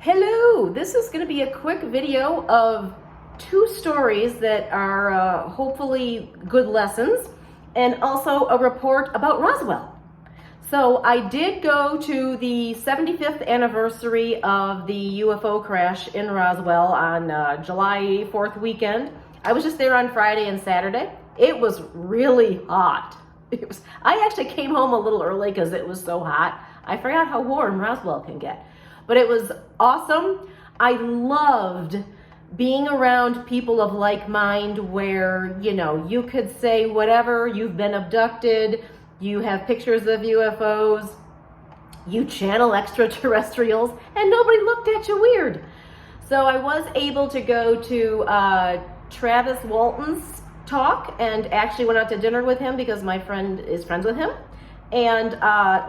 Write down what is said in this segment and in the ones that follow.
Hello, this is going to be a quick video of two stories that are hopefully good lessons and also a report about Roswell. So I did go to the 75th anniversary of the UFO crash in Roswell on July 4th weekend. I was just there on Friday and Saturday. It was really hot. I actually came home a little early because it was so hot. I forgot how warm Roswell can get. But it was awesome. I loved being around people of like mind where, you could say whatever, you've been abducted, you have pictures of UFOs, you channel extraterrestrials, and nobody looked at you weird. So I was able to go to Travis Walton's talk and actually went out to dinner with him because my friend is friends with him. And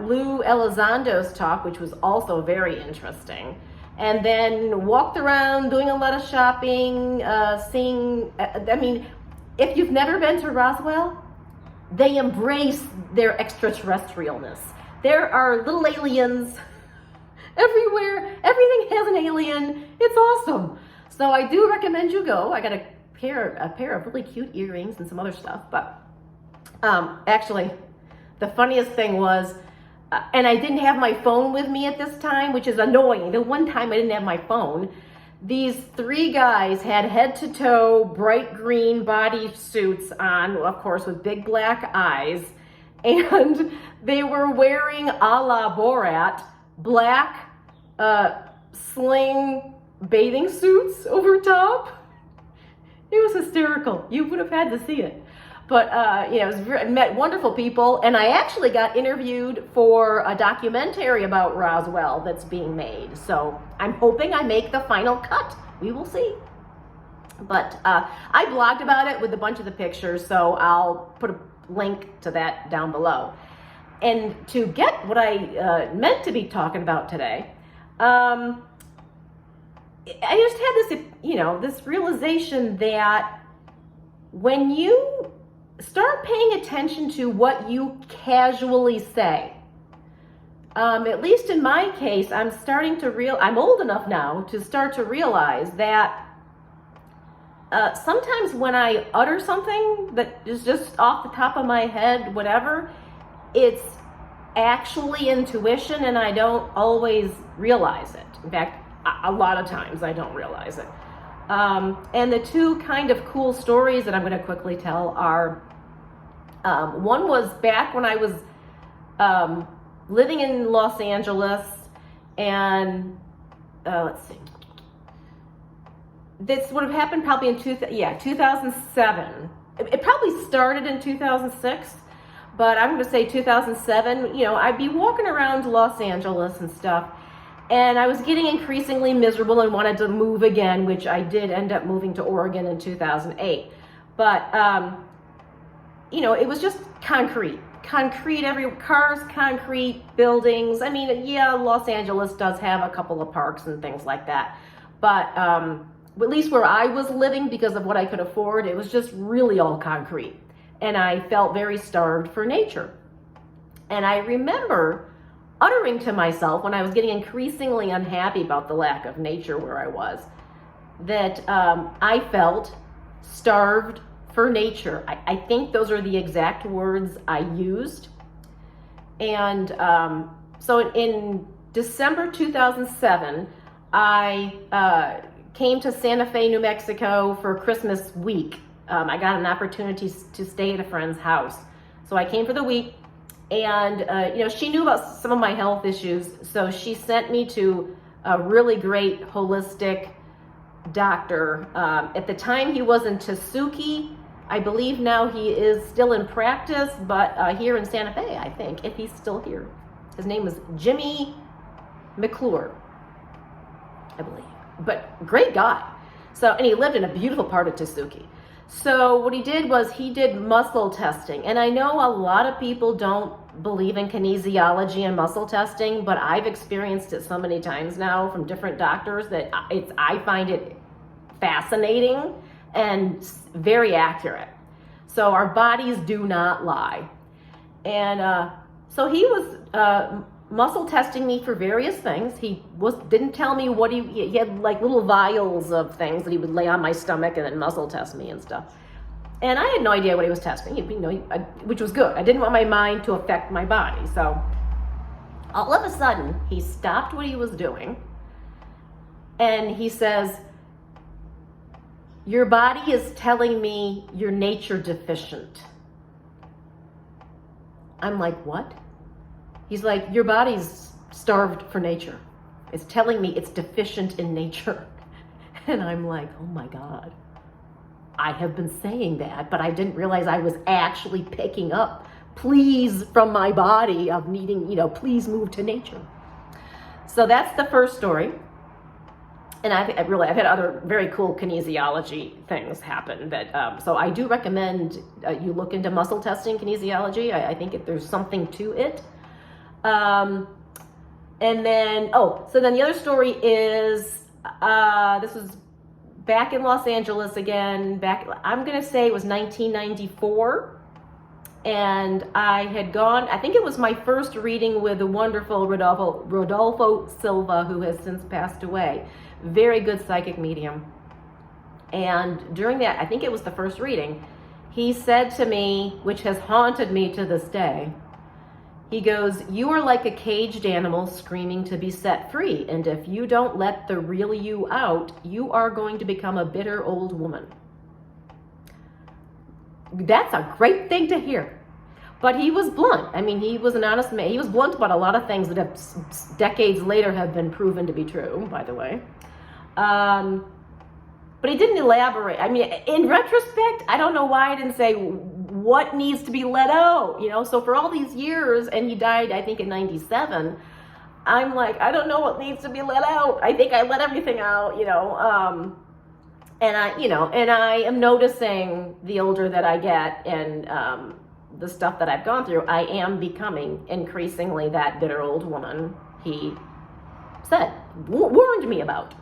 Lou Elizondo's talk, which was also very interesting. And then walked around doing a lot of shopping, seeing, if you've never been to Roswell, they embrace their extraterrestrialness. There are little aliens everywhere. Everything has an alien. It's awesome. So I do recommend you go. I got a pair of really cute earrings and some other stuff. But actually, the funniest thing was, and I didn't have my phone with me at this time, which is annoying. The one time I didn't have my phone, these three guys had head to toe bright green body suits on, of course, with big black eyes. And they were wearing a la Borat, black sling bathing suits over top. It was hysterical. You would have had to see it. But, met wonderful people, and I actually got interviewed for a documentary about Roswell that's being made. So I'm hoping I make the final cut. We will see. But I blogged about it with a bunch of the pictures, so I'll put a link to that down below. And to get what I meant to be talking about today, I just had this realization that when you start paying attention to what you casually say. At least in my case, I'm old enough now to start to realize that sometimes when I utter something that is just off the top of my head, whatever, it's actually intuition and I don't always realize it. In fact, a lot of times I don't realize it. And the two kind of cool stories that I'm going to quickly tell are, one was back when I was living in Los Angeles, and let's see, this would have happened probably in 2007. It probably started in 2006, but I'm going to say 2007. I'd be walking around Los Angeles and stuff, and I was getting increasingly miserable and wanted to move again, which I did end up moving to Oregon in 2008. But, it was just concrete cars, concrete buildings. Los Angeles does have a couple of parks and things like that. But at least where I was living, because of what I could afford, it was just really all concrete. And I felt very starved for nature. And I remember uttering to myself when I was getting increasingly unhappy about the lack of nature where I was, that I felt starved for nature. I think those are the exact words I used. And so in December 2007, I came to Santa Fe, New Mexico for Christmas week. I got an opportunity to stay at a friend's house. So I came for the week. And, she knew about some of my health issues, so she sent me to a really great holistic doctor. At the time, he was in Tesuque. I believe now he is still in practice, but here in Santa Fe, I think, if he's still here. His name is Jimmy McClure, I believe. But great guy. And he lived in a beautiful part of Tesuque. So what he did was he did muscle testing. And I know a lot of people don't believe in kinesiology and muscle testing, but I've experienced it so many times now from different doctors that I find it fascinating and very accurate. So our bodies do not lie. And so he was muscle testing me for various things. He didn't tell me what he had like little vials of things that he would lay on my stomach and then muscle test me and stuff. And I had no idea what he was testing, which was good. I didn't want my mind to affect my body. So all of a sudden, he stopped what he was doing and he says, your body is telling me you're nature deficient. I'm like, what? He's like, your body's starved for nature. It's telling me it's deficient in nature. And I'm like, oh my God. I have been saying that, but I didn't realize I was actually picking up pleas from my body of needing, please move to nature. So that's the first story. And I've had other very cool kinesiology things happen that, so I do recommend you look into muscle testing kinesiology. I think there's something to it. And then, so then the other story is, this was back in Los Angeles again, I'm going to say it was 1994. And I had gone, I think it was my first reading with the wonderful Rodolfo Silva, who has since passed away. Very good psychic medium. And during that, I think it was the first reading, he said to me, which has haunted me to this day, he goes, you are like a caged animal screaming to be set free. And if you don't let the real you out, you are going to become a bitter old woman. That's a great thing to hear. But he was blunt. I mean, he was an honest man. He was blunt about a lot of things that have decades later have been proven to be true, by the way. But he didn't elaborate. I mean, in retrospect, I don't know why I didn't say what needs to be let out, So for all these years, and he died, I think, in 97, I'm like, I don't know what needs to be let out. I think I let everything out, And I am noticing the older that I get and the stuff that I've gone through, I am becoming increasingly that bitter old woman he said, warned me about.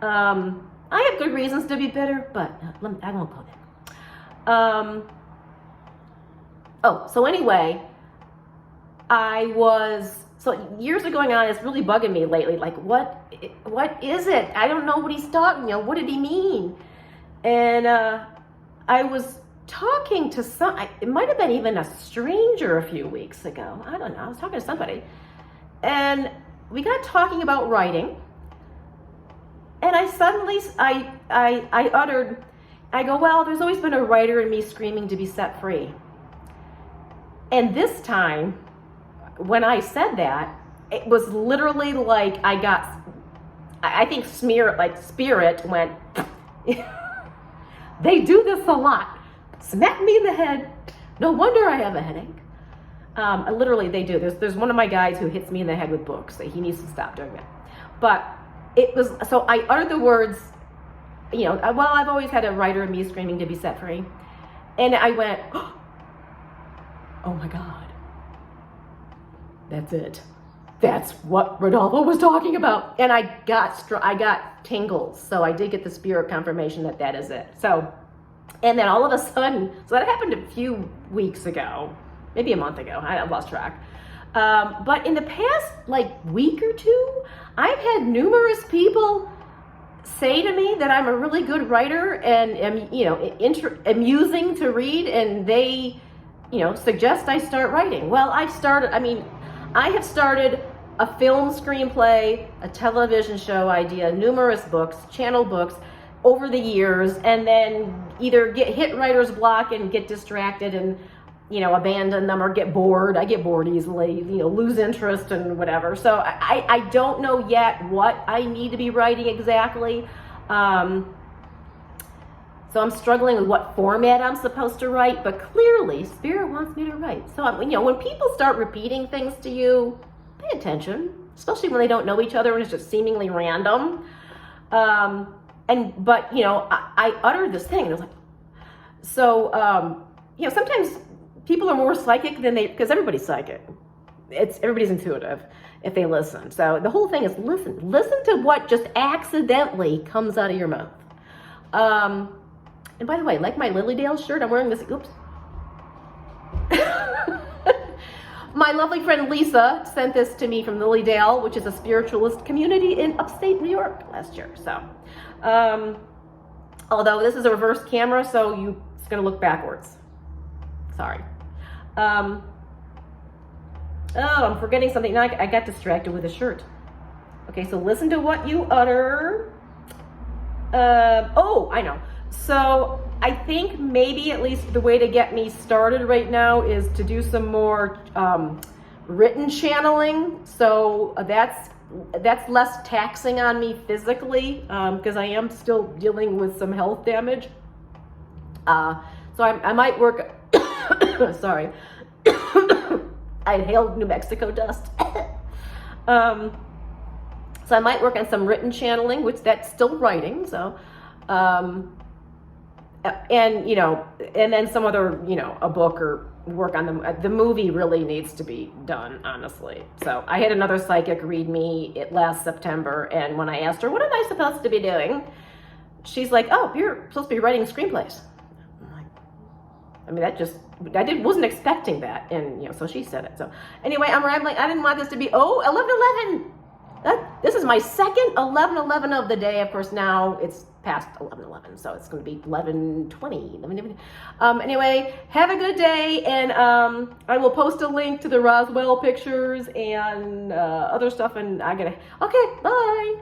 I have good reasons to be bitter, but I won't go there. So anyway, so years are going on, it's really bugging me lately. Like, what is it? I don't know what he's talking, what did he mean? And I was talking to it might have been even a stranger a few weeks ago. I don't know. I was talking to somebody. And we got talking about writing. And I suddenly, I uttered, I go, well, there's always been a writer in me screaming to be set free. And this time, when I said that, it was literally like I think spirit went, they do this a lot. Smack me in the head. No wonder I have a headache. Literally, they do. There's one of my guys who hits me in the head with books. He needs to stop doing that. But it was, so I uttered the words, well, I've always had a writer in me screaming to be set free. And I went, oh my God. That's it. That's what Rodolfo was talking about. And I got tingles. So I did get the spirit confirmation that is it. So, and then all of a sudden, so that happened a few weeks ago, maybe a month ago. I lost track. But in the past, week or two, I've had numerous people say to me that I'm a really good writer and am, amusing to read, and they, suggest I start writing. Well, I have started a film screenplay, a television show idea, numerous books, channel books over the years, and then either hit writer's block and get distracted and, abandon them or get bored. I get bored easily, lose interest and whatever. So I don't know yet what I need to be writing exactly. So I'm struggling with what format I'm supposed to write, but clearly Spirit wants me to write. So, when people start repeating things to you, pay attention, especially when they don't know each other and it's just seemingly random. But I uttered this thing and I was like, so, sometimes people are more psychic than because everybody's psychic. Everybody's intuitive if they listen. So the whole thing is listen to what just accidentally comes out of your mouth. And by the way, like my Lily Dale shirt, I'm wearing this, oops. My lovely friend Lisa sent this to me from Lilydale, which is a spiritualist community in upstate New York last year. So, although this is a reverse camera, so it's going to look backwards. Sorry. Oh, I'm forgetting something. Now I got distracted with a shirt. Okay, so listen to what you utter. Oh, I know. So I think maybe at least the way to get me started right now is to do some more written channeling. So that's less taxing on me physically, because I am still dealing with some health damage. So I might work. Sorry, I inhaled New Mexico dust. So I might work on some written channeling, which that's still writing. So, and then some other, a book or work on the movie really needs to be done, honestly. So I had another psychic read me last September, and when I asked her, what am I supposed to be doing? She's like, oh, you're supposed to be writing screenplays. I'm like, I mean, wasn't expecting that. And, so she said it. So anyway, I'm rambling. I didn't want this to be, 11:11. This is my second 11:11 of the day. Of course, now it's past 11:11, so it's going to be 11:20. Anyway, have a good day, and I will post a link to the Roswell pictures and other stuff. And okay, bye.